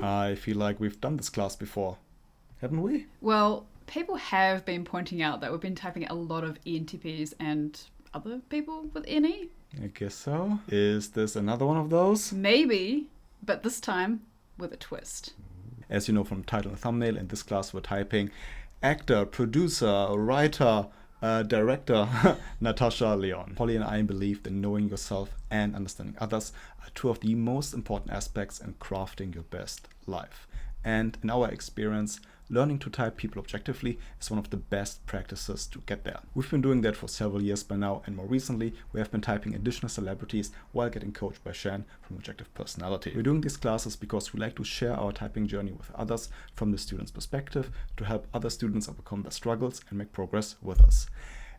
I feel like we've done this class before, haven't we? Well, people have been pointing out that we've been typing a lot of ENTPs and other people with NE. I guess so. Is this another one of those? Maybe, but this time with a twist. As you know from the title and thumbnail, in this class we're typing actor, producer, writer, director Natasha Lyonne. Holly and I believe that knowing yourself and understanding others are two of the most important aspects in crafting your best life. And in our experience, learning to type people objectively is one of the best practices to get there. We've been doing that for several years by now, and more recently we have been typing additional celebrities while getting coached by Shan from Objective Personality. We're doing these classes because we like to share our typing journey with others from the student's perspective to help other students overcome their struggles and make progress with us.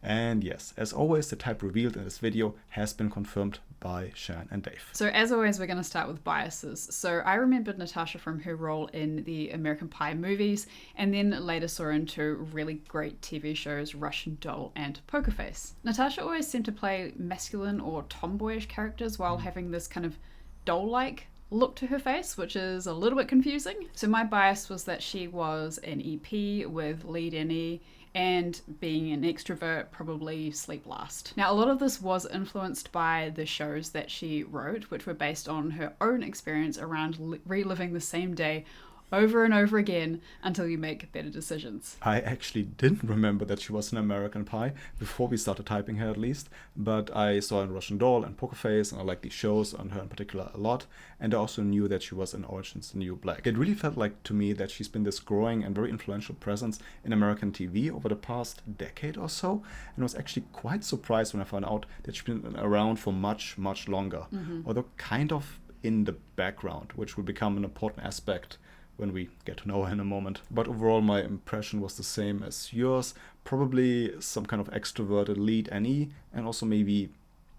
And yes, as always, the type revealed in this video has been confirmed by Shan and Dave. So as always, we're going to start with biases. So I remembered Natasha from her role in the American Pie movies, and then later saw her into really great TV shows Russian Doll and Poker Face. Natasha always seemed to play masculine or tomboyish characters while having this kind of doll-like look to her face, which is a little bit confusing. So my bias was that she was an EP with lead NE, and being an extrovert, probably sleep last. Now, a lot of this was influenced by the shows that she wrote, which were based on her own experience around reliving the same day over and over again until you make better decisions. I actually didn't remember that she was an American Pie before we started typing her, at least, but I saw her in Russian Doll and Poker Face, and I like these shows on her in particular a lot, and I also knew that she was in Orange Is the New Black. It really felt like to me that she's been this growing and very influential presence in American TV over the past decade or so, and I was actually quite surprised when I found out that she's been around for much, much longer, although kind of in the background, which will become an important aspect when we get to know her in a moment. But overall, my impression was the same as yours. Probably some kind of extroverted lead NE, and also maybe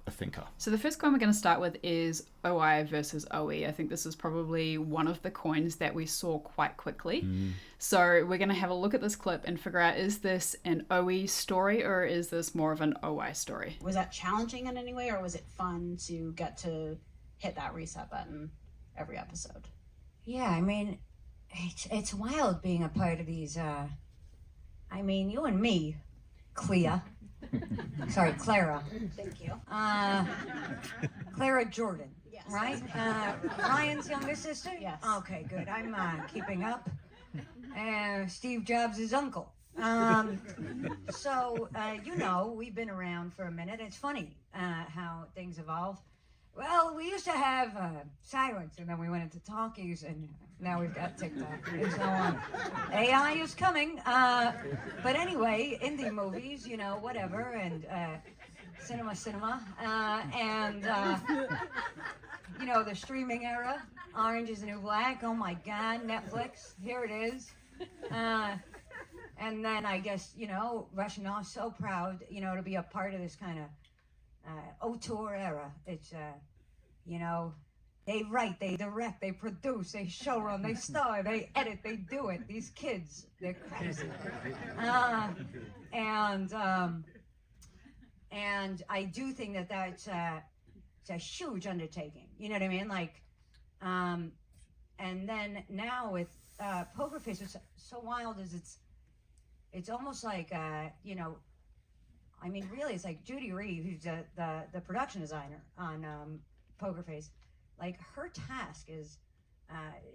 a thinker. So the first coin we're going to start with is OI versus OE. I think this is probably one of the coins that we saw quite quickly. So we're going to have a look at this clip and figure out, is this an OE story or is this more of an OI story? Was that challenging in any way, or was it fun to get to hit that reset button every episode? Yeah, I mean, it's wild being a part of these, I mean, you and me, Clea. Sorry, Clara. Thank you. Clara Jordan, Yes. right? Ryan's younger sister? Yes. Okay, good. I'm keeping up. Steve Jobs' uncle. So, you know, we've been around for a minute. It's funny how things evolve. Well, we used to have silence, and then we went into talkies, and now we've got TikTok and so on. AI is coming. But anyway, indie movies, you know, whatever, and cinema, and, you know, the streaming era, Orange Is the New Black, oh my God, Netflix, here it is. And then I guess, you know, Russian Doll, so proud, you know, to be a part of this kind of auteur era. It's, you know, they write, they direct, they produce, they showrun, they star, they edit, they do it. These kids, they're crazy. And I do think that that's it's a huge undertaking. You know what I mean? Like, and then now with Poker Face, what's so wild is it's almost like you know, I mean, really, it's like Judy Reed, who's the production designer on Poker Face. Like, her task is,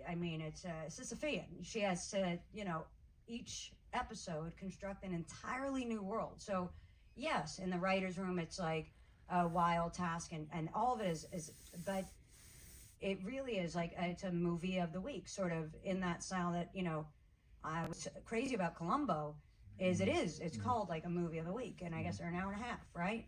I mean, it's Sisyphean. She has to, you know, each episode construct an entirely new world. So, yes, in the writer's room, it's like a wild task, and all of it is, but it really is like, it's a movie of the week, sort of in that style that, you know, I was crazy about Columbo. It's called like a movie of the week, and I guess they're an hour and a half, right?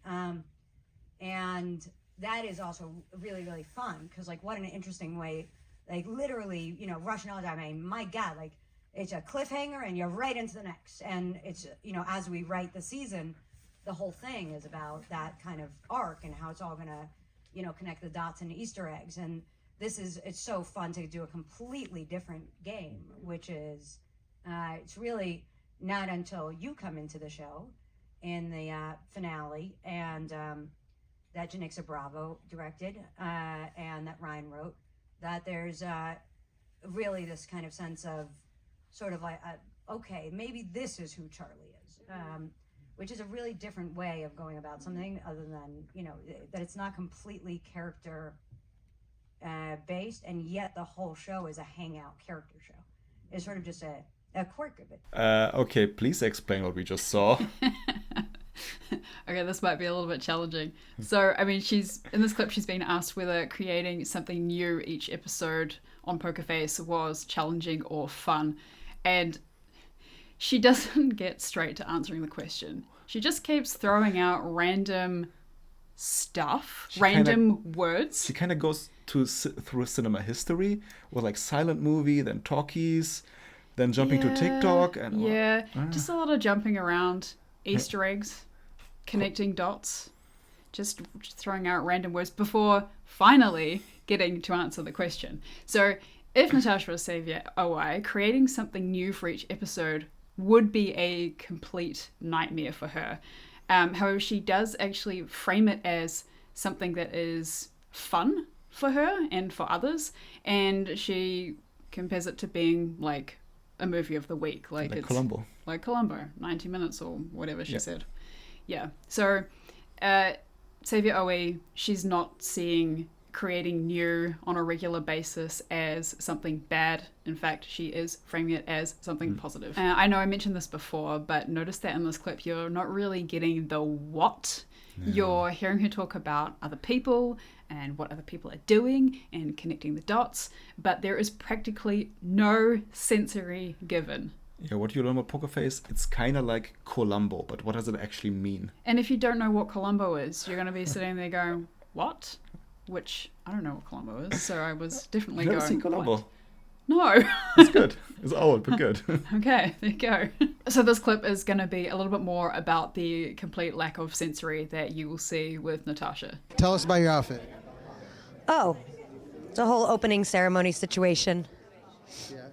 And that is also really, really fun, because like, what an interesting way, like literally, you know, Russian Doll, I mean, my God, like, it's a cliffhanger and you're right into the next. And it's, you know, as we write the season, the whole thing is about that kind of arc and how it's all gonna, you know, connect the dots and Easter eggs. And it's so fun to do a completely different game, which is, it's really not until you come into the show in the finale, and that Janixa Bravo directed, and that Ryan wrote, that there's really this kind of sense of sort of like, okay, maybe this is who Charlie is, which is a really different way of going about something, other than, you know, that it's not completely character based, and yet the whole show is a hangout character show. It's sort of just a quirk of it. Okay, please explain what we just saw. Okay, this might be a little bit challenging. So, I mean, in this clip, she's been asked whether creating something new each episode on Poker Face was challenging or fun. And she doesn't get straight to answering the question. She just keeps throwing out random stuff, random words. She kind of goes through cinema history with like silent movie, then talkies, then jumping to TikTok. And just a lot of jumping around, Easter eggs, connecting dots, just throwing out random words before finally getting to answer the question. So if Natasha was Xavier OI, creating something new for each episode would be a complete nightmare for her. However, she does actually frame it as something that is fun for her and for others, and she compares it to being like a movie of the week, like it's Columbo. Like Columbo, 90 minutes or whatever she said. Yeah. So Xavier Oe, she's not seeing creating new on a regular basis as something bad. In fact, she is framing it as something positive. I know I mentioned this before, but notice that in this clip, you're not really getting the what. Yeah. You're hearing her talk about other people and what other people are doing and connecting the dots, but there is practically no sensory given. Yeah, what you learn about Poker Face, it's kind of like Columbo, but what does it actually mean? And if you don't know what Columbo is, you're going to be sitting there going, what? Which, I don't know what Columbo is, so I was definitely Never going, seen Columbo? What? No. It's good. It's old, but good. Okay, there you go. So this clip is going to be a little bit more about the complete lack of sensory that you will see with Natasha. Tell us about your outfit. Oh, it's a whole opening ceremony situation.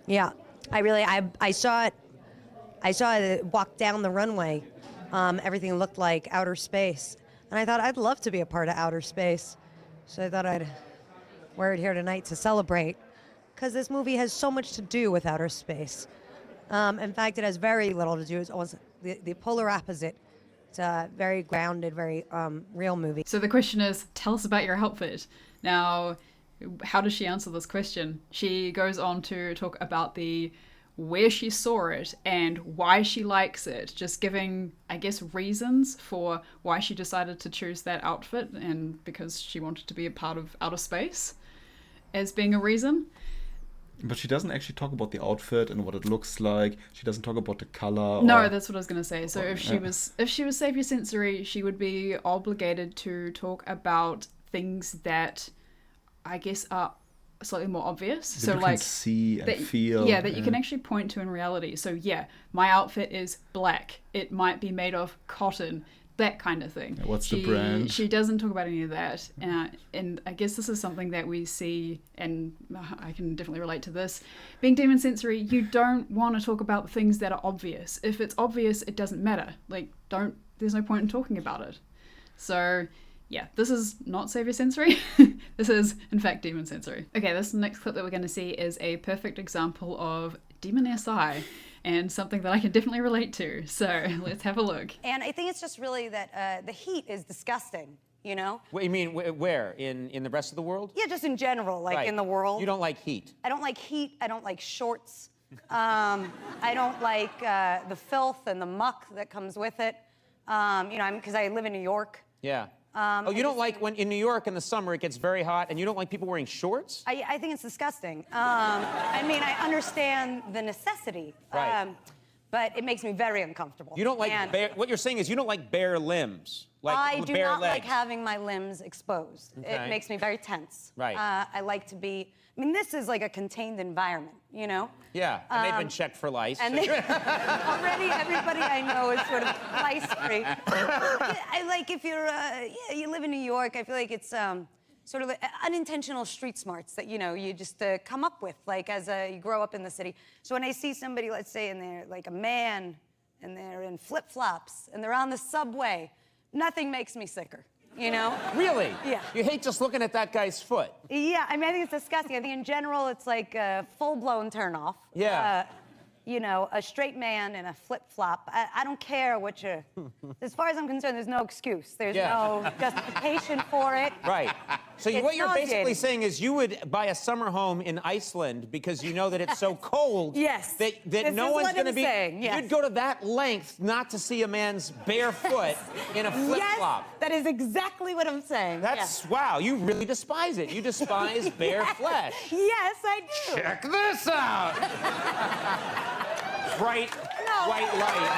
Yeah. I saw it walk down the runway. Everything looked like outer space. And I thought I'd love to be a part of outer space. So I thought I'd wear it here tonight to celebrate. Because this movie has so much to do with outer space. In fact, it has very little to do. It's almost the polar opposite. It's a very grounded, very real movie. So the question is, tell us about your outfit. Now, how does she answer this question? She goes on to talk about where she saw it and why she likes it, just giving, I guess, reasons for why she decided to choose that outfit, and because she wanted to be a part of outer space as being a reason. But she doesn't actually talk about the outfit and what it looks like. She doesn't talk about the color. No, that's what I was going to say. So if she was Xavier Sensory, she would be obligated to talk about things that I guess are slightly more obvious. That so you like can see and feel. Yeah, that you can actually point to in reality. So yeah, my outfit is black. It might be made of cotton. That kind of thing. What's the brand? She doesn't talk about any of that. And I guess this is something that we see, and I can definitely relate to this. Being demon sensory, you don't want to talk about things that are obvious. If it's obvious, it doesn't matter. Like, there's no point in talking about it. So, yeah, this is not Xavier Sensory. This is, in fact, demon sensory. Okay, this next clip that we're going to see is a perfect example of demon SI. And something that I can definitely relate to. So let's have a look. And I think it's just really that the heat is disgusting, you know? What you mean, where? In the rest of the world? Yeah, just in general, like in the world. You don't like heat? I don't like heat. I don't like shorts. I don't like the filth and the muck that comes with it. Because I live in New York. Yeah. You don't like when in New York in the summer it gets very hot and you don't like people wearing shorts? I think it's disgusting. I understand the necessity, right. But it makes me very uncomfortable. You don't like what you're saying is you don't like bare limbs, like I do bare not legs. like having my limbs exposed. Okay. It makes me very tense. Right. I like to be. This is like a contained environment, you know? Yeah, and they've been checked for lice. And already everybody I know is sort of lice-free. I like if you live in New York, I feel like it's sort of unintentional street smarts that, you just come up with, like as you grow up in the city. So when I see somebody, let's say, and they're like a man, and they're in flip-flops, and they're on the subway, nothing makes me sicker. you know? Really? Yeah. You hate just looking at that guy's foot. Yeah, I mean, I think it's disgusting. I think in general, it's like a full-blown turnoff. Yeah. You know, a straight man in a flip-flop. I don't care what you... As far as I'm concerned, there's no excuse. There's no justification for it. Right. So It's what you're basically nauseating. saying is you would buy a summer home in Iceland because you know that it's so cold Yes. that This no is one's what going to I'm be... saying, yes. You'd go to that length not to see a man's bare foot in a flip-flop. Yes, that is exactly what I'm saying. That's... Wow, you really despise it. You despise bare flesh. Yes, I do. Check this out. Bright No. white light.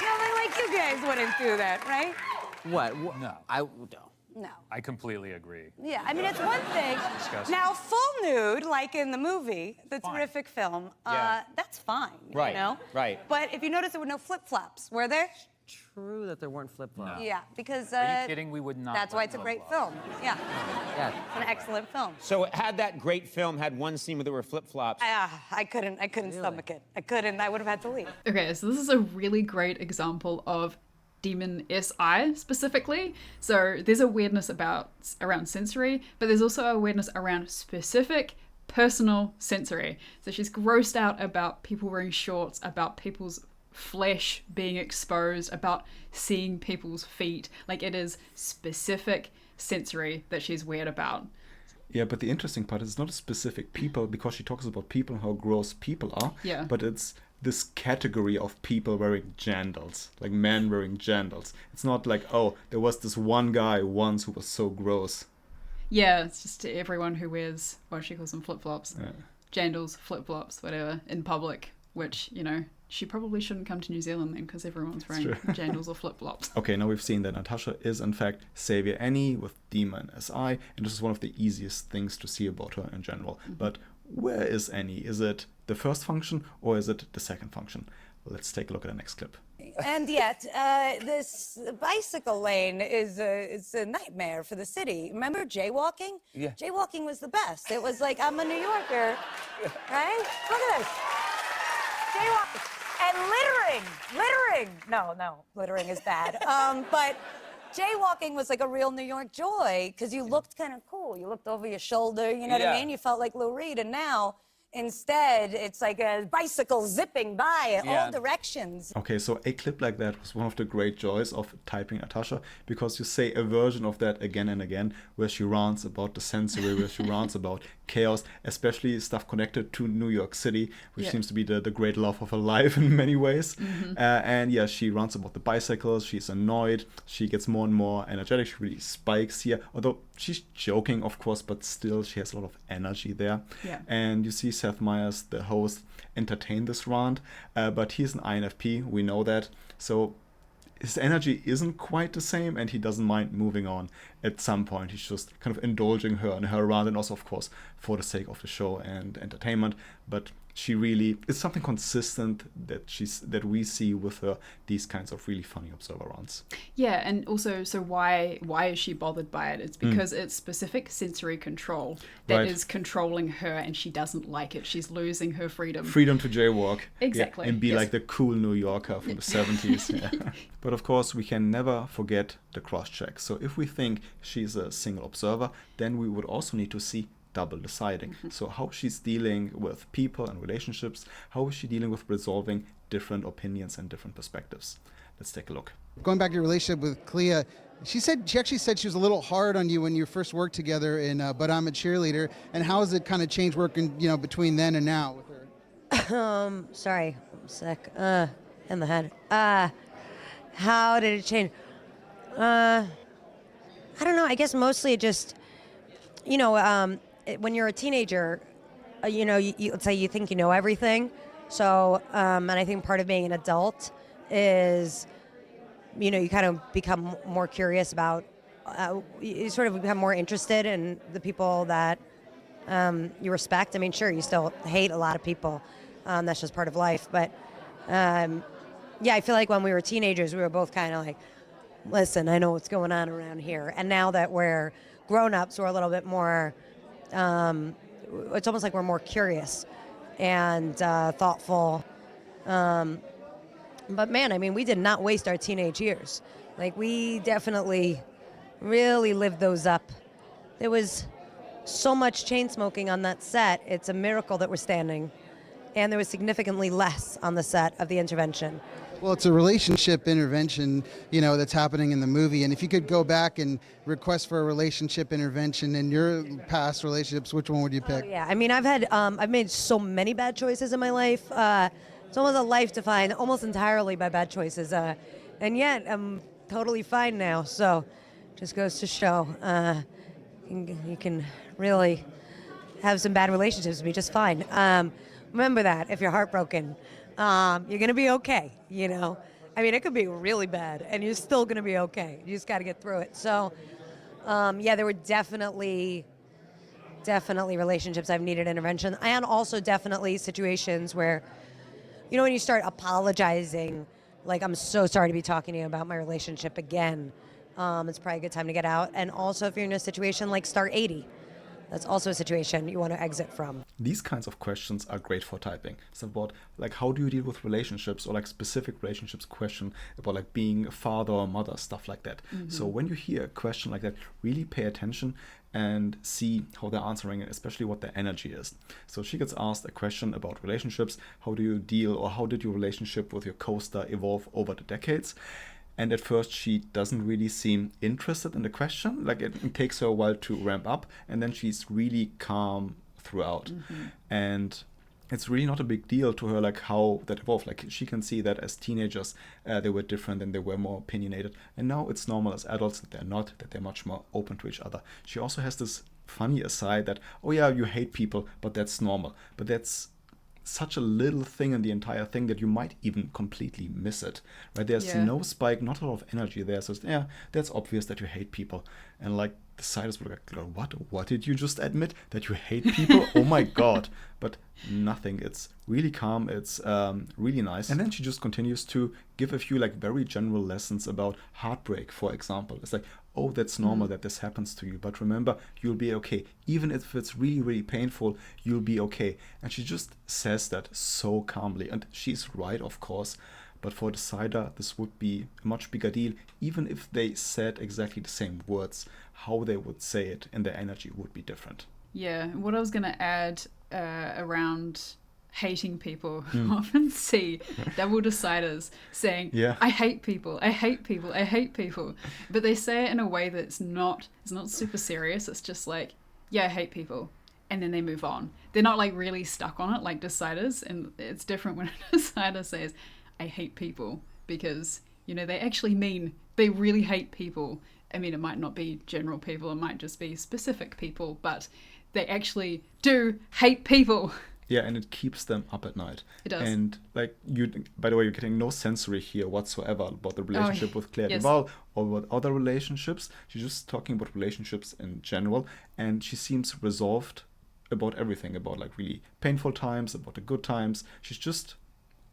No, like you guys wouldn't do that, right? What? No. I don't. No. I completely agree. Yeah, I mean, it's one thing. Disgusting. Now, full nude, like in the movie, the terrific film, Yeah. that's fine, Right, you know? right. But if you notice, there were no flip-flops, were there? True that there weren't flip-flops. Yeah, because... Are you kidding? We would not. That's why it's a great film. Yeah, Yeah. it's an excellent film. So had that great film had one scene where there were flip-flops. I couldn't stomach it. I would have had to leave. Okay, so this is a really great example of demon SI specifically. So there's a weirdness around sensory, but there's also a weirdness around specific personal sensory. So she's grossed out about people wearing shorts, about people's flesh being exposed, about seeing people's feet. Like, it is specific sensory that she's weird about. Yeah, but the interesting part is it's not a specific people, because she talks about people and how gross people are. Yeah. But it's this category of people wearing jandals, like men wearing jandals. It's not like, oh, there was this one guy once who was so gross. Yeah, it's just to everyone who wears, well, she calls them flip-flops. Yeah. Jandals, flip-flops, whatever, in public, which, you know, she probably shouldn't come to New Zealand then, because everyone's wearing jandals or flip-flops. Okay, now we've seen that Natasha is in fact Xavier Annie with Demon SI, and this is one of the easiest things to see about her in general. But where is Annie? Is it the first function or is it the second function? Let's take a look at the next clip. And yet, this bicycle lane is a nightmare for the city. Remember jaywalking? Yeah. Jaywalking was the best. It was like, I'm a New Yorker, right? Look at this. Jaywalking. And littering. No, littering is bad. But jaywalking was like a real New York joy, because you looked kind of cool. You looked over your shoulder, you know what I mean? You felt like Lou Reed, and now, instead, it's like a bicycle zipping by in all directions. Okay, so a clip like that was one of the great joys of typing Natasha, because you say a version of that again and again, where she rants about the sensory, where she rants about chaos, especially stuff connected to New York City, which seems to be the great love of her life in many ways. And yeah, she rants about the bicycles, she's annoyed, she gets more and more energetic, she really spikes here, although she's joking, of course, but still she has a lot of energy there. Yeah. And you see Seth Meyers, the host, entertain this rant, but he's an INFP, we know that, so his energy isn't quite the same, and he doesn't mind moving on at some point. He's just kind of indulging her and her rant, and also, of course, for the sake of the show and entertainment. But she really, it's something consistent that we see with her, these kinds of really funny observer rants. Yeah, and also, so why is she bothered by it? It's because it's specific sensory control that is controlling her, and she doesn't like it. She's losing her freedom. Freedom to jaywalk. Exactly. Yeah, and be like the cool New Yorker from the 70s. Yeah. But of course, we can never forget the cross-check. So if we think she's a single observer, then we would also need to see double deciding. So how she's dealing with people and relationships, how is she dealing with resolving different opinions and different perspectives. Let's take a look. Going back to your relationship with Clea, she actually said she was a little hard on you when you first worked together in But I'm a Cheerleader. And how has it kind of changed working, between then and now with her? Sorry, I'm sick. In the head. How did it change? I don't know. I guess mostly it just, when you're a teenager, let's say you think you know everything. So, and I think part of being an adult is, you kind of become more curious about, you sort of become more interested in the people that you respect. I mean, sure, you still hate a lot of people. That's just part of life. But, yeah, I feel like when we were teenagers, we were both kind of like, listen, I know what's going on around here. And now that we're grown-ups, we're a little bit more, it's almost like we're more curious and thoughtful. But man, I mean, we did not waste our teenage years. Like, we definitely really lived those up. There was so much chain smoking on that set. It's a miracle that we're standing. And there was significantly less on the set of The Intervention. Well, it's a relationship intervention, you know, that's happening in the movie. And if you could go back and request for a relationship intervention in your past relationships, which one would you pick? Oh, yeah, I mean, I've made so many bad choices in my life. It's almost a life defined almost entirely by bad choices. And yet, I'm totally fine now. So, just goes to show you can really have some bad relationships and be just fine. Remember that if you're heartbroken. You're going to be okay, you know? I mean, it could be really bad, and you're still going to be okay. You just got to get through it. So, yeah, there were definitely relationships I've needed intervention, and also definitely situations where, you know, when you start apologizing, like, I'm so sorry to be talking to you about my relationship again, it's probably a good time to get out. And also, if you're in a situation like Star 80, that's also a situation you want to exit from. These kinds of questions are great for typing. It's about like how do you deal with relationships, or like specific relationships question about like being a father or mother, stuff like that. So when you hear a question like that, really pay attention and see how they're answering it, especially what their energy is. So she gets asked a question about relationships. How do you deal, or how did your relationship with your co-star evolve over the decades? And at first she doesn't really seem interested in the question. Like it takes her a while to ramp up, and then she's really calm throughout. And it's really not a big deal to her, like how that evolved. Like she can see that as teenagers they were different and they were more opinionated. And now it's normal as adults that they're not, that they're much more open to each other. She also has this funny aside that, oh yeah, you hate people, but that's normal. But that's such a little thing in the entire thing that you might even completely miss it, right? There's no spike, not a lot of energy there. So yeah, that's obvious that you hate people. And like the siders were like, what did you just admit? That you hate people? Oh my God. But nothing. It's really calm. It's really nice. And then she just continues to give a few like very general lessons about heartbreak, for example. It's like, oh, that's normal that this happens to you. But remember, you'll be okay. Even if it's really, really painful, you'll be okay. And she just says that so calmly. And she's right, of course. But for the cider, this would be a much bigger deal. Even if they said exactly the same words, how they would say it and their energy would be different. Yeah, what I was going to add around hating people, you often see double deciders saying, I hate people, I hate people, I hate people. But they say it in a way that's not super serious. It's just like, yeah, I hate people. And then they move on. They're not like really stuck on it like deciders. And it's different when a decider says, I hate people, because, you know, they actually mean they really hate people. I mean, it might not be general people, it might just be specific people, but they actually do hate people. Yeah, and it keeps them up at night. It does. And like by the way, you're getting no sensory here whatsoever about the relationship with Claire Duval or about other relationships. She's just talking about relationships in general, and she seems resolved about everything, about like really painful times, about the good times. She's just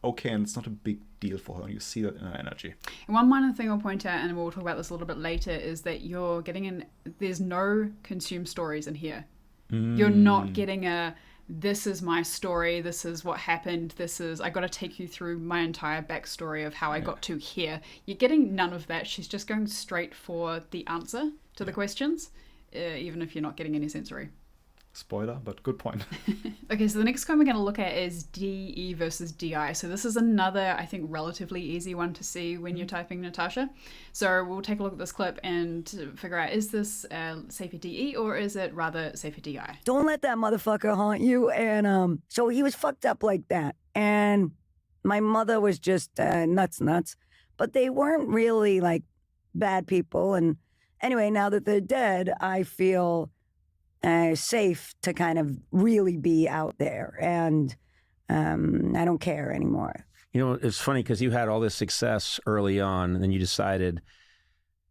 okay, and it's not a big deal for her, and you see that in her energy. And one minor thing I'll point out, and we'll talk about this a little bit later, is that you're getting in, there's no consume stories in here. You're not getting a, this is my story, this is what happened, this is, I got to take you through my entire backstory of how I got to here. You're getting none of that. She's just going straight for the answer to the questions, even if you're not getting any sensory. Spoiler, but good point. Okay, so the next one we're going to look at is DE versus DI. So this is another, I think, relatively easy one to see when you're typing Natasha. So we'll take a look at this clip and figure out, is this safer DE or is it rather safer DI? Don't let that motherfucker haunt you. And so he was fucked up like that. And my mother was just nuts. But they weren't really like bad people. And anyway, now that they're dead, I feel safe to kind of really be out there, and I don't care anymore. You know, it's funny because you had all this success early on, and then you decided,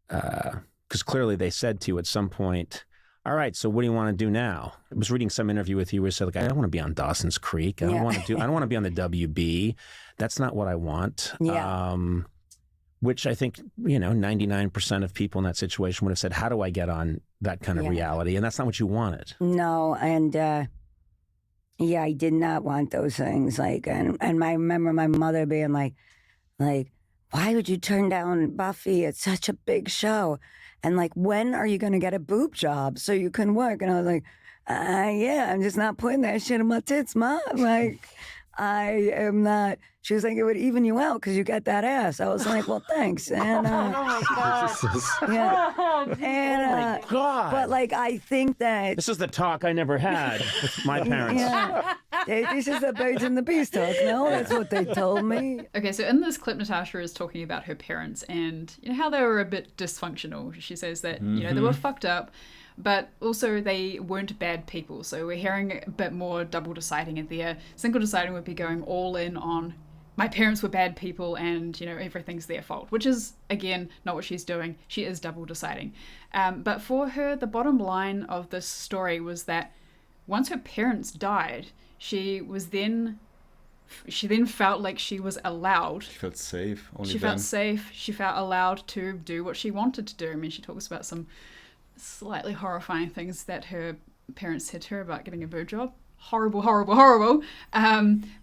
because clearly they said to you at some point, all right, so what do you want to do now? I was reading some interview with you where you said, like, I don't want to be on Dawson's Creek. I don't want to be on the WB. That's not what I want. Yeah. Which I think, you know, 99% of people in that situation would have said, how do I get on that kind of reality? And that's not what you wanted. No, and I did not want those things. Like, and I remember my mother being like, why would you turn down Buffy? It's such a big show. And like, when are you going to get a boob job so you can work? And I was like, yeah, I'm just not putting that shit in my tits, Mom. Like, I am not. She was like, it would even you out because you got that ass. I was like, well, thanks. And Oh my God. yeah. And Oh my God. but like, I think that This is the talk I never had with my parents. yeah, this is the birds and the bees talk. No, that's what they told me. Okay, so in this clip, Natasha is talking about her parents and how they were a bit dysfunctional. She says that they were fucked up, but also they weren't bad people. So we're hearing a bit more double deciding in there. Single deciding would be going all in on my parents were bad people and everything's their fault, which is again not what she's doing. She is double deciding. But for her, the bottom line of this story was that once her parents died, she then felt like she was allowed. She felt safe. She felt safe. She felt allowed to do what she wanted to do. I mean, she talks about some slightly horrifying things that her parents said to her about getting a boob job. Horrible, horrible, horrible.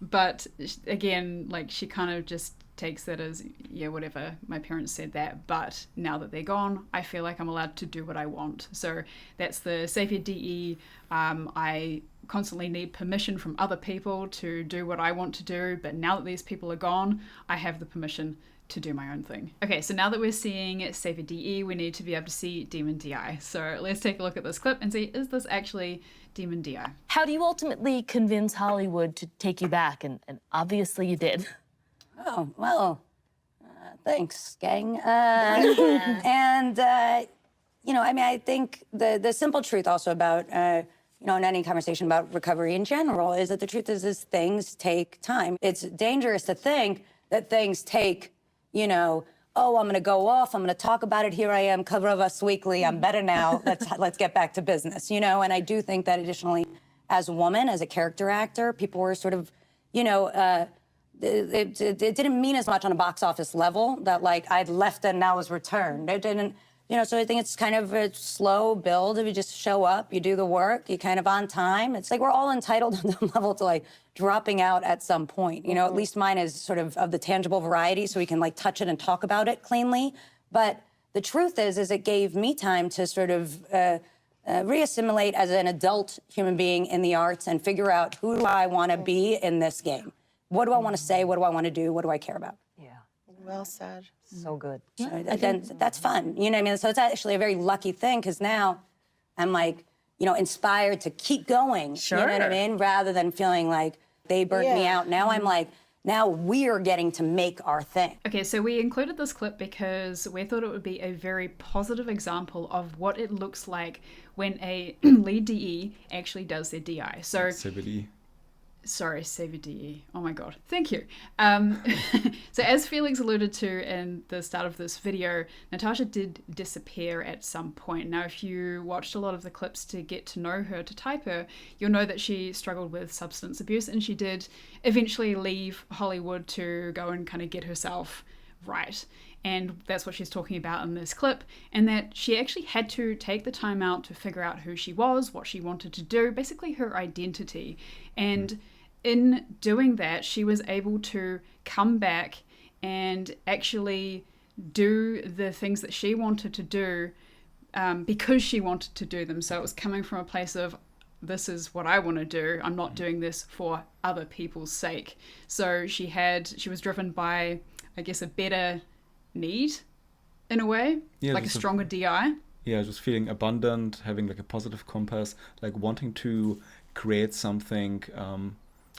But again, like, she kind of just takes that as, yeah, whatever, my parents said that, but now that they're gone, I feel like I'm allowed to do what I want. So that's the savior DE. I constantly need permission from other people to do what I want to do, but now that these people are gone, I have the permission to do my own thing. Okay, so now that we're seeing Savior DE, we need to be able to see Demon DI. So let's take a look at this clip and see, is this actually Demon DI? How do you ultimately convince Hollywood to take you back? And obviously you did. Oh, well, thanks, gang. And, I mean, I think the simple truth also about, in any conversation about recovery in general is that the truth is things take time. It's dangerous to think that things take, oh, I'm going to go off. I'm going to talk about it. Here I am, cover of Us Weekly. I'm better now. Let's get back to business, And I do think that additionally, as a woman, as a character actor, people were sort of, it didn't mean as much on a box office level that like I'd left and now was returned. It didn't, so I think it's kind of a slow build. If you just show up, you do the work, you kind of on time. It's like we're all entitled on the level to like dropping out at some point. At least mine is sort of the tangible variety, so we can like touch it and talk about it cleanly. But the truth is it gave me time to sort of reassimilate as an adult human being in the arts and figure out who do I want to be in this game. What do I want to say? What do I want to do? What do I care about? Yeah. Well said. So good. So that's fun. You know what I mean? So it's actually a very lucky thing because now I'm like, inspired to keep going. Sure. You know what I mean? Rather than feeling like they burnt me out. Now I'm like, now we're getting to make our thing. Okay, so we included this clip because we thought it would be a very positive example of what it looks like when a lead DE actually does their DI. So CBD. Sorry, Savior DE. Oh my god. Thank you. So as Felix alluded to in the start of this video, Natasha did disappear at some point. Now, if you watched a lot of the clips to get to know her, to type her, you'll know that she struggled with substance abuse and she did eventually leave Hollywood to go and kind of get herself right. And that's what she's talking about in this clip, and that she actually had to take the time out to figure out who she was, what she wanted to do, basically her identity. And in doing that, she was able to come back and actually do the things that she wanted to do because she wanted to do them. So it was coming from a place of, this is what I want to do. I'm not doing this for other people's sake. So she was driven by, I guess, a better need in a way, like a stronger DI. Yeah, just feeling abundant, having like a positive compass, like wanting to create something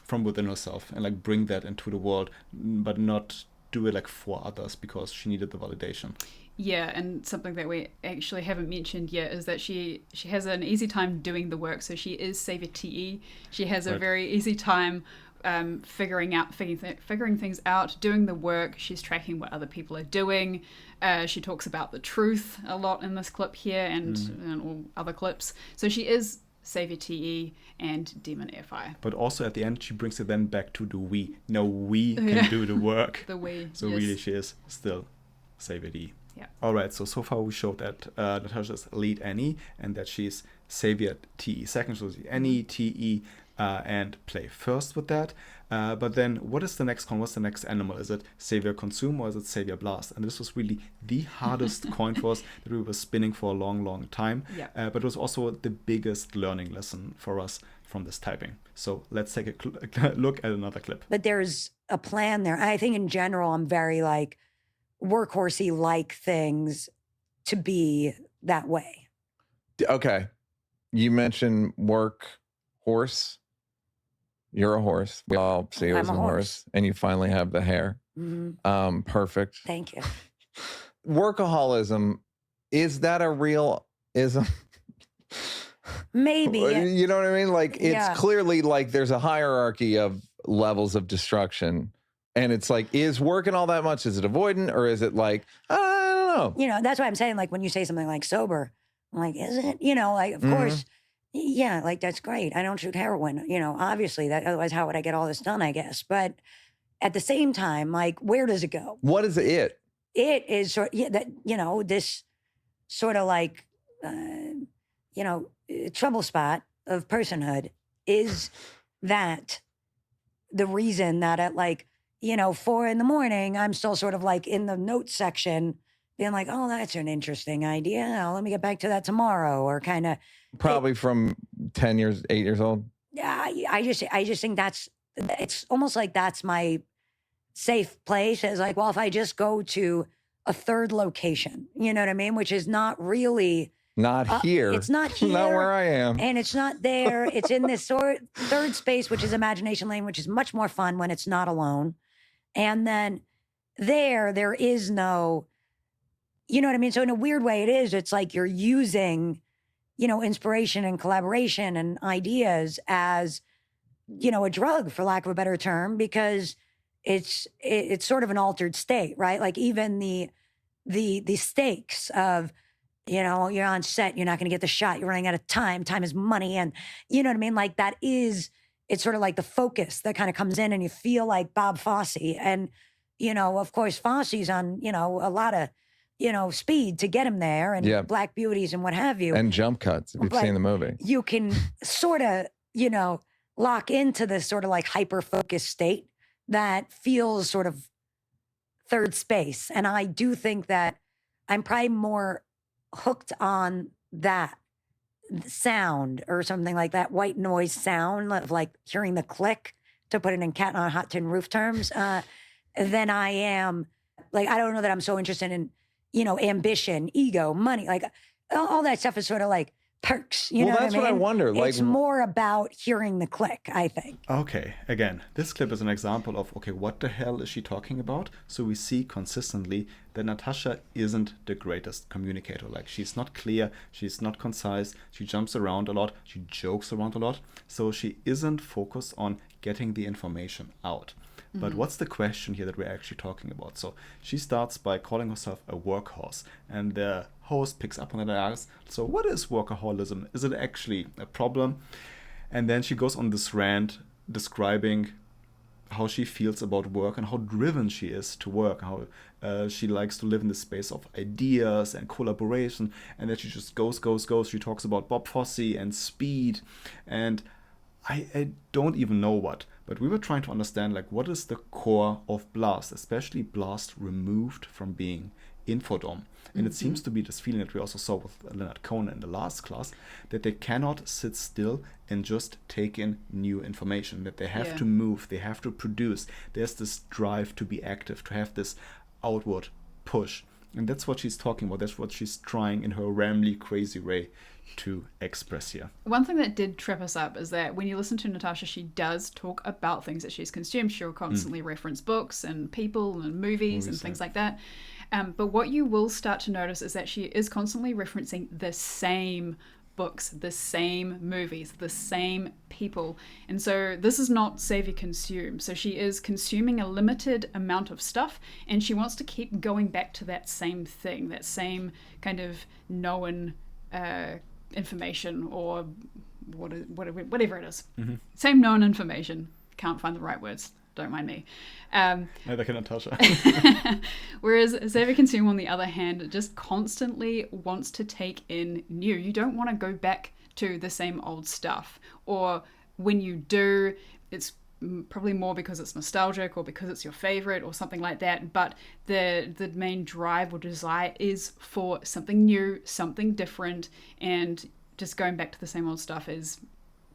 from within herself and like bring that into the world, but not do it like for others because she needed the validation. Yeah, and something that we actually haven't mentioned yet is that she has an easy time doing the work. So she is Savior TE. She has a very easy time figuring things out, doing the work. She's tracking what other people are doing. She talks about the truth a lot in this clip here and all other clips. So she is Savior TE and Demon FI. But also at the end, she brings it then back to the we. No, we can do the work. The we. So really, she is still Savior DE. Yeah. All right. So far we showed that Natasha's lead Annie and that she's Savior TE. Second shows Annie TE and play first with that. But then what is the next coin? What's the next animal? Is it Savior Consume or is it Savior Blast? And this was really the hardest coin for us that we were spinning for a long, long time. Yeah. But it was also the biggest learning lesson for us from this typing. So let's take a look at another clip. But there's a plan there. I think in general, I'm very like workhorsey like things to be that way. Okay. You mentioned work horse. You're a horse. We all see you as a horse. And you finally have the hair. Mm-hmm. Perfect. Thank you. Workaholism, is that a real ism? Maybe. You know what I mean? Like, it's Yeah. clearly like there's a hierarchy of levels of destruction. And it's like, is working all that much? Is it avoidant? Or is it like, I don't know. You know, that's why I'm saying, like, when you say something like sober, I'm like, is it? You know, like, of course, yeah, like, that's great. I don't shoot heroin, you know, obviously, that otherwise, how would I get all this done, I guess? But at the same time, like, where does it go? What is it? It is sort yeah, that, you know, this sort of like, you know, trouble spot of personhood is that the reason that at like, you know, 4 a.m, I'm still sort of like in the notes section being like, oh, that's an interesting idea. Now, let me get back to that tomorrow, or kind of. Probably from 8 years old. Yeah, I just think it's almost like that's my safe place. It's like, well, if I just go to a third location, you know what I mean? Which is not really. Not here. It's not here. Not where I am. And it's not there. It's in this third space, which is imagination lane, which is much more fun when it's not alone. And then there is no, you know what I mean? So in a weird way, it's like you're using, you know, inspiration and collaboration and ideas as, you know, a drug, for lack of a better term, because it's sort of an altered state, right? Like even the stakes of, you know, you're on set, you're not going to get the shot, you're running out of time, time is money. And you know what I mean? Like it's sort of like the focus that kind of comes in and you feel like Bob Fosse. And, you know, of course, Fosse's on, you know, a lot of, you know, speed to get him there and Black Beauties and what have you. And jump cuts, if you've seen the movie. You can sort of, you know, lock into this sort of like hyper-focused state that feels sort of third space. And I do think that I'm probably more hooked on that sound or something like that white noise sound of like hearing the click, to put it in Cat on a Hot Tin Roof terms, than I am like, I don't know that I'm so interested in, you know, ambition, ego, money, like all that stuff is sort of like perks, you know what I mean? That's what I wonder. Like, it's more about hearing the click, I think. Okay, again, this clip is an example of, okay, what the hell is she talking about? So we see consistently that Natasha isn't the greatest communicator. Like, she's not clear, she's not concise, she jumps around a lot, she jokes around a lot. So she isn't focused on getting the information out. But what's the question here that we're actually talking about? So she starts by calling herself a workhorse, and the host picks up on it and asks, so what is workaholism? Is it actually a problem? And then she goes on this rant describing how she feels about work and how driven she is to work, how she likes to live in the space of ideas and collaboration, and that she just goes. She talks about Bob Fosse and speed, and I don't even know what. But we were trying to understand, like, what is the core of Blast, especially Blast removed from being Infodom. And it seems to be this feeling that we also saw with Leonard Cohen in the last class, that they cannot sit still and just take in new information, that they have to move, they have to produce. There's this drive to be active, to have this outward push. And that's what she's talking about. That's what she's trying in her rambly, crazy way to express here. One thing that did trip us up is that when you listen to Natasha, she does talk about things that she's consumed. She'll constantly reference books and people and movies and things like that. But what you will start to notice is that she is constantly referencing the same books, the same movies, the same people. And so this is not save or consume. So she is consuming a limited amount of stuff, and she wants to keep going back to that same thing, that same kind of known information, or whatever it is. Same known information. Can't find the right words. Don't mind me. Neither can Natasha. Whereas save or consume, on the other hand, just constantly wants to take in new. You don't want to go back to the same old stuff, or when you do, it's probably more because it's nostalgic or because it's your favorite or something like that, but the main drive or desire is for something new, something different, and just going back to the same old stuff is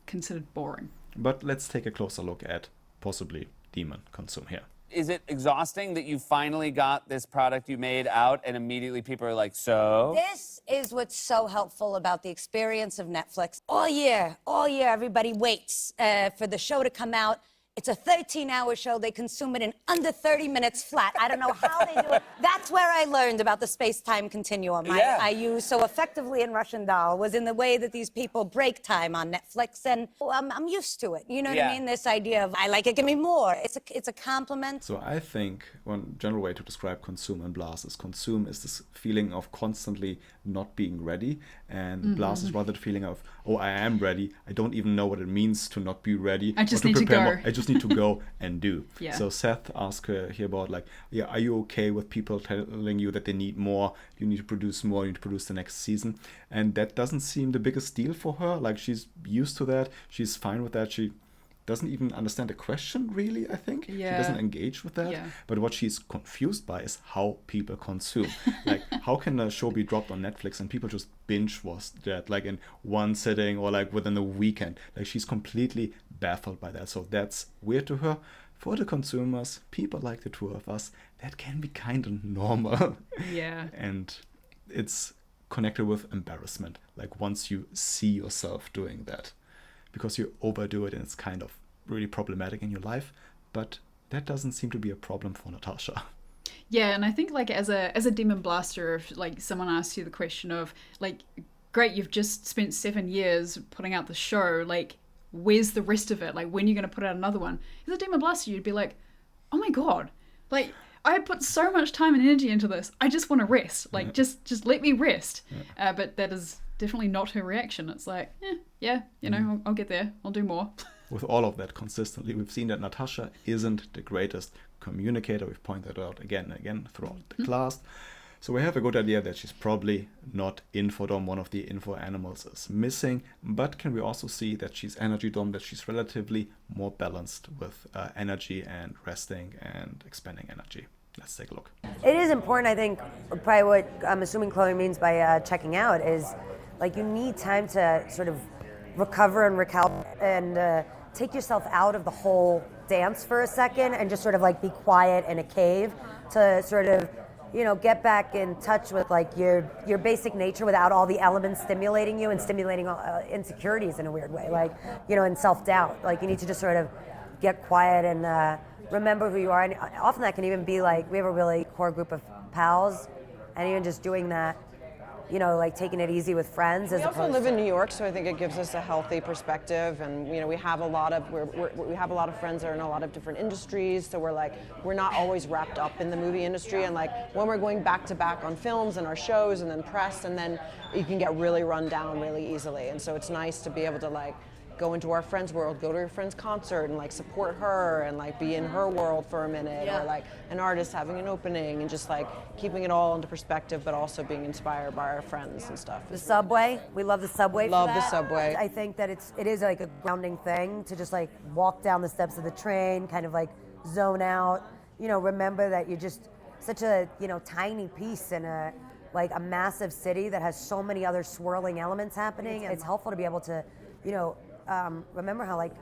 considered boring. But let's take a closer look at possibly demon consume here. Is it exhausting that you finally got this product you made out and immediately people are like, so? This is what's so helpful about the experience of Netflix. All year, everybody waits for the show to come out. It's a 13-hour show. They consume it in under 30 minutes flat. I don't know how they do it. That's where I learned about the space-time continuum. Yeah. I used so effectively in Russian Doll was in the way that these people break time on Netflix, and I'm used to it. You know what I mean? This idea of, I like it, give me more. It's a compliment. So I think one general way to describe consume and blast is consume is this feeling of constantly not being ready, and blast is rather the feeling of, oh, I am ready. I don't even know what it means to not be ready. I just or to need to prepare go. more. I just need to go and do. Yeah. So Seth asked her here about like, yeah, are you okay with people telling you that they need more? You need to produce more. You need to produce the next season. And that doesn't seem the biggest deal for her. Like, she's used to that. She's fine with that. She doesn't even understand the question, really, I think. Yeah. She doesn't engage with that. Yeah. But what she's confused by is how people consume. Like, how can a show be dropped on Netflix and people just binge watch that, like, in one sitting or, like, within a weekend? Like, she's completely baffled by that. So that's weird to her. For the consumers, people like the two of us, that can be kind of normal. Yeah. And it's connected with embarrassment. Like, once you see yourself doing that, because you overdo it and it's kind of really problematic in your life. But that doesn't seem to be a problem for Natasha. Yeah, and I think like as a demon blaster, if like someone asks you the question of like, great, you've just spent 7 years putting out the show, like, where's the rest of it? Like, when are you going to put out another one? As a demon blaster, you'd be like, oh my god, like, I put so much time and energy into this. I just want to rest. Like, just let me rest. But that is definitely not her reaction. It's like, yeah, you know, I'll get there. I'll do more. With all of that consistently, we've seen that Natasha isn't the greatest communicator. We've pointed that out again and again throughout the class. So we have a good idea that she's probably not infodom. One of the info animals is missing. But can we also see that she's energy dom, that she's relatively more balanced with energy and resting and expending energy? Let's take a look. It is important, I think, probably what I'm assuming Chloe means by checking out is, like, you need time to sort of recover and recalibrate and take yourself out of the whole dance for a second and just sort of like be quiet in a cave to sort of, you know, get back in touch with like your basic nature without all the elements stimulating you and stimulating insecurities in a weird way, like, you know, and self-doubt. Like, you need to just sort of get quiet and remember who you are. And often that can even be like, we have a really core group of pals, and even just doing that, you know, like taking it easy with friends. We also live in New York, so I think it gives us a healthy perspective, and you know, we have a lot of we have a lot of friends that are in a lot of different industries, so we're not always wrapped up in the movie industry, and like when we're going back to back on films and our shows and then press, and then you can get really run down really easily, and so it's nice to be able to like go into our friend's world, go to your friend's concert and like support her and like be in her world for a minute, or like an artist having an opening, and just like keeping it all into perspective, but also being inspired by our friends and stuff. The subway, we love the subway. Love for the that. subway. I think that it is like a grounding thing to just like walk down the steps of the train, kind of like zone out. You know, remember that you're just such a, you know, tiny piece in a massive city that has so many other swirling elements happening. It's helpful to be able to, you know, remember how like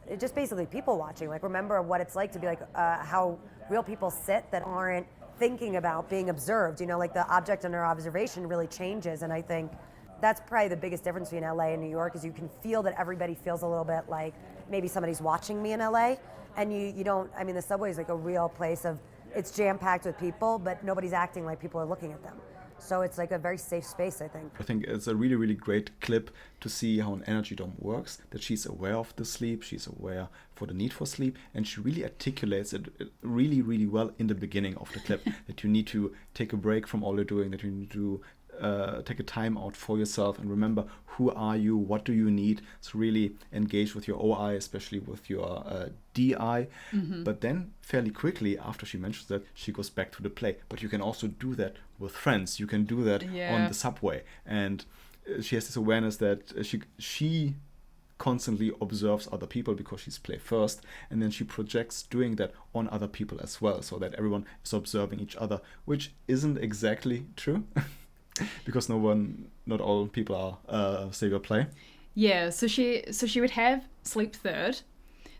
it just basically people watching, like remember what it's like to be like how real people sit that aren't thinking about being observed, you know, like the object under observation really changes. And I think that's probably the biggest difference between LA and New York is you can feel that everybody feels a little bit like maybe somebody's watching me in LA, and you don't, I mean, the subway is like a real place of, it's jam-packed with people, but nobody's acting like people are looking at them. So it's like a very safe space, I think. I think it's a really, really great clip to see how an energy dome works, that she's aware of the sleep, she's aware for the need for sleep, and she really articulates it really, really well in the beginning of the clip, that you need to take a break from all you're doing, that you need to take a time out for yourself and remember who are you, what do you need. So really engage with your OI, especially with your DI. But then fairly quickly after she mentions that, she goes back to the play. But you can also do that with friends. You can do that on the subway. And she has this awareness that she constantly observes other people because she's play first, and then she projects doing that on other people as well, so that everyone is observing each other, which isn't exactly true because not all people are savior play. Yeah, so she would have sleep third.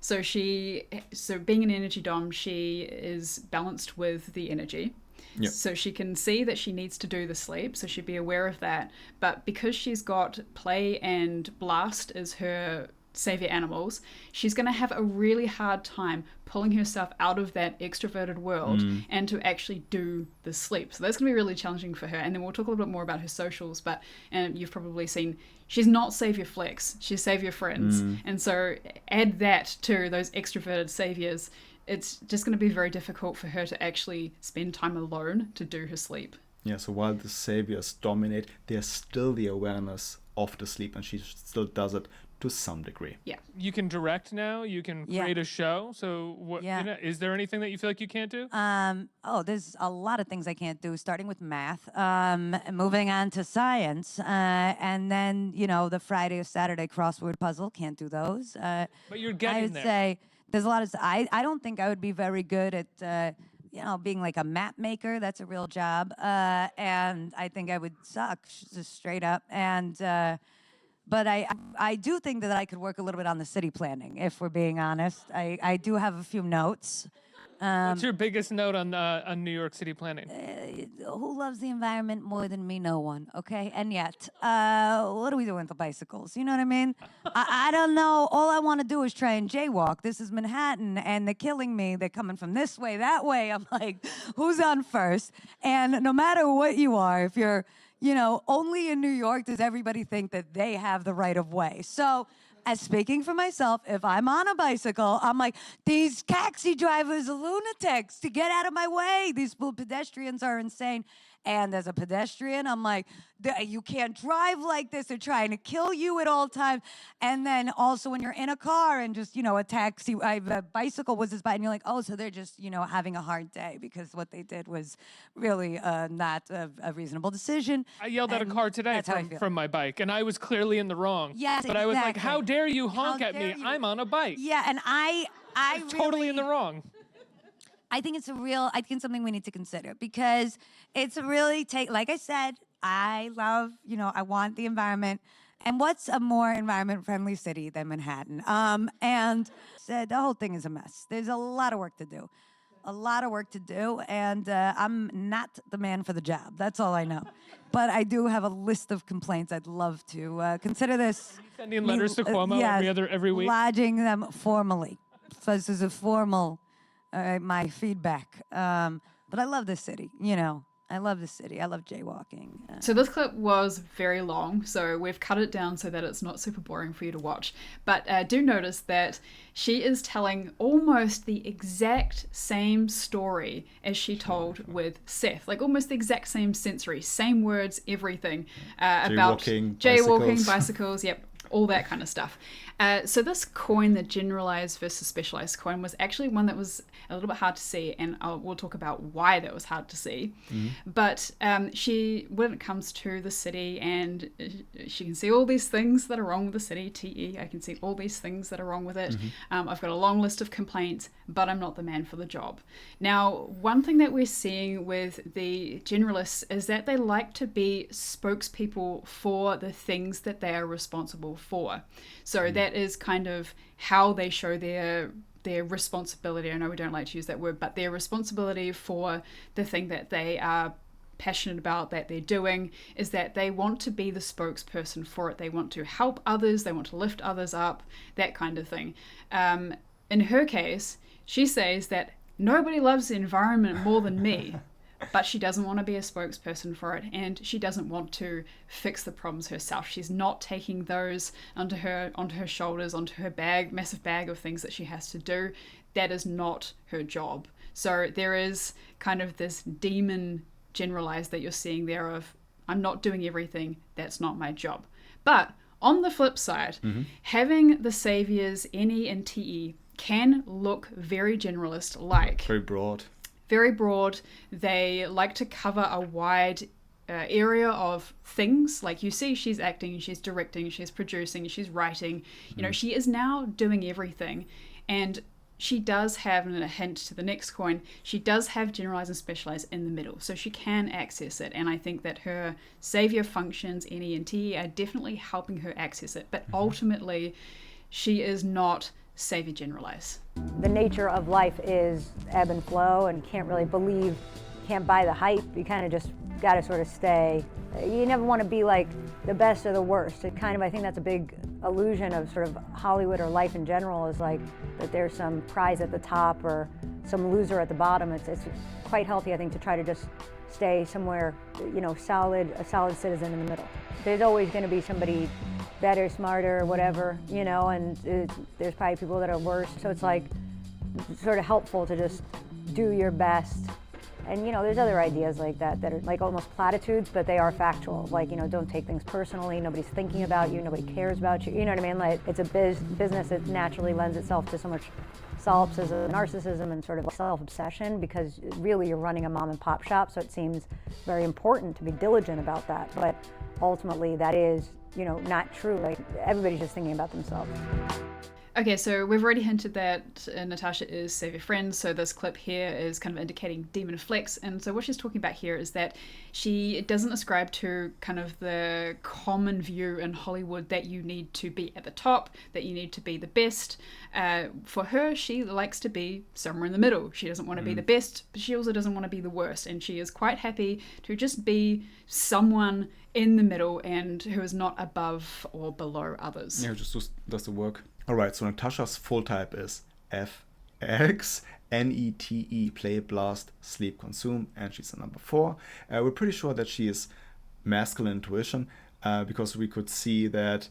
So being an energy dom, she is balanced with the energy. Yep. So she can see that she needs to do the sleep, so she'd be aware of that. But because she's got play and blast as her savior animals, she's going to have a really hard time pulling herself out of that extroverted world and to actually do the sleep. So that's going to be really challenging for her. And then we'll talk a little bit more about her socials, but you've probably seen she's not savior flex, she's savior friends. And so add that to those extroverted saviors, it's just going to be very difficult for her to actually spend time alone to do her sleep. Yeah, so while the saviors dominate, there's still the awareness of the sleep, and she still does it to some degree. Yeah. You can direct now. You can create a show. So what? Is there anything that you feel like you can't do? There's a lot of things I can't do, starting with math, moving on to science, and then, the Friday or Saturday crossword puzzle, can't do those. But you're getting I would there. say there's a lot of, I don't think I would be very good at, being like a map maker. That's a real job. And I think I would suck, just straight up. And, but I do think that I could work a little bit on the city planning, if we're being honest. I do have a few notes. What's your biggest note on New York City planning? Who loves the environment more than me? No one, okay? And yet, what are we doing with the bicycles? You know what I mean? I don't know. All I want to do is try and jaywalk. This is Manhattan, and they're killing me. They're coming from this way, that way. I'm like, who's on first? And no matter what you are, if you're, only in New York does everybody think that they have the right of way. So, as speaking for myself, if I'm on a bicycle, I'm like, these taxi drivers are lunatics, to get out of my way. These pedestrians are insane. And as a pedestrian, I'm like, you can't drive like this. They're trying to kill you at all times. And then also when you're in a car and just, a bicycle was by, and you're like, oh, so they're just, having a hard day because what they did was really not a reasonable decision. I yelled at a car today from my bike, and I was clearly in the wrong. Yes, but I was like, how dare you honk at me? I'm on a bike. Yeah, and I was totally in the wrong. I think it's something we need to consider, because it's really like I said, I love, I want the environment. And what's a more environment-friendly city than Manhattan? And the whole thing is a mess. There's a lot of work to do. And I'm not the man for the job. That's all I know. But I do have a list of complaints I'd love to consider this. Sending letters to Cuomo every week? Lodging them formally. So this is a formal... my feedback. But I love this city, I love this city. I love jaywalking. So this clip was very long, so we've cut it down so that it's not super boring for you to watch. But do notice that she is telling almost the exact same story as she told with Seth. Like almost the exact same sensory, same words, everything. About jaywalking, bicycles, yep. All that kind of stuff. So this coin, the generalized versus specialized coin, was actually one that was a little bit hard to see, and we'll talk about why that was hard to see. But when it comes to the city, and she can see all these things that are wrong with the city, TE, I can see all these things that are wrong with it. I've got a long list of complaints, but I'm not the man for the job. Now, one thing that we're seeing with the generalists is that they like to be spokespeople for the things that they are responsible for. So that is kind of how they show their responsibility. I know we don't like to use that word, but their responsibility for the thing that they are passionate about, that they're doing, is that they want to be the spokesperson for it. They want to help others, they want to lift others up, that kind of thing. In her case, she says that nobody loves the environment more than me. But she doesn't want to be a spokesperson for it, and she doesn't want to fix the problems herself. She's not taking those onto her shoulders, onto her massive bag of things that she has to do. That is not her job. So there is kind of this demon generalized that you're seeing there of, I'm not doing everything, that's not my job. But on the flip side, having the saviors, NE and TE, can look very generalist-like. Very broad. Very broad. They like to cover a wide area of things. Like you see, she's acting, she's directing, she's producing, she's writing. You know, she is now doing everything. And she does have, and a hint to the next coin, she does have generalize and specialize in the middle. So she can access it. And I think that her savior functions, NE and TE, are definitely helping her access it. But ultimately, she is not savior generalize. The nature of life is ebb and flow, and can't buy the hype. You kind of just got to sort of stay. You never want to be like the best or the worst. It kind of, I think that's a big illusion of sort of Hollywood or life in general, is like that there's some prize at the top or some loser at the bottom. It's quite healthy, I think, to try to just stay somewhere, you know, a solid citizen in the middle. There's always going to be somebody better, smarter, whatever, you know, and there's probably people that are worse. So it's like sort of helpful to just do your best. And, you know, there's other ideas like that are like almost platitudes, but they are factual. Like, you know, don't take things personally. Nobody's thinking about you. Nobody cares about you. You know what I mean? Like, it's a business that naturally lends itself to so much solipsism, narcissism, and sort of self-obsession, because really you're running a mom and pop shop, so it seems very important to be diligent about that. But ultimately that is, you know, not true. Like, everybody's just thinking about themselves. Okay, so we've already hinted that Natasha is savior friend, so this clip here is kind of indicating demon flex. And so what she's talking about here is that she doesn't ascribe to kind of the common view in Hollywood that you need to be at the top, that you need to be the best. For her, she likes to be somewhere in the middle. She doesn't want to be the best, but she also doesn't want to be the worst. And she is quite happy to just be someone in the middle and who is not above or below others. Yeah, just does the work. All right, so Natasha's full type is FX, NETE, play, blast, sleep, consume, and she's a number 4. We're pretty sure that she is masculine intuition because we could see that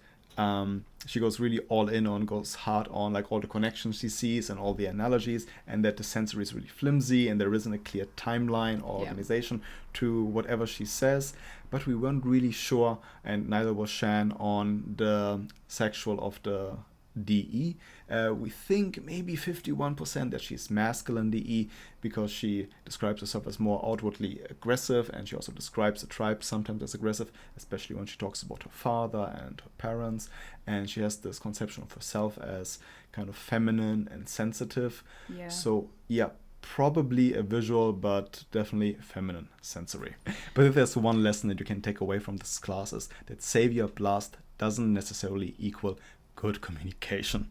she goes really all in on, goes hard on like all the connections she sees and all the analogies, and that the sensory is really flimsy and there isn't a clear timeline or organization to whatever she says. But we weren't really sure, and neither was Shan, on the sexual of the DE. We think maybe 51% that she's masculine DE because she describes herself as more outwardly aggressive, and she also describes the tribe sometimes as aggressive, especially when she talks about her father and her parents, and she has this conception of herself as kind of feminine and sensitive. Yeah. So yeah, probably a visual, but definitely feminine sensory. But if there's one lesson that you can take away from this class, is that savior blast doesn't necessarily equal good communication.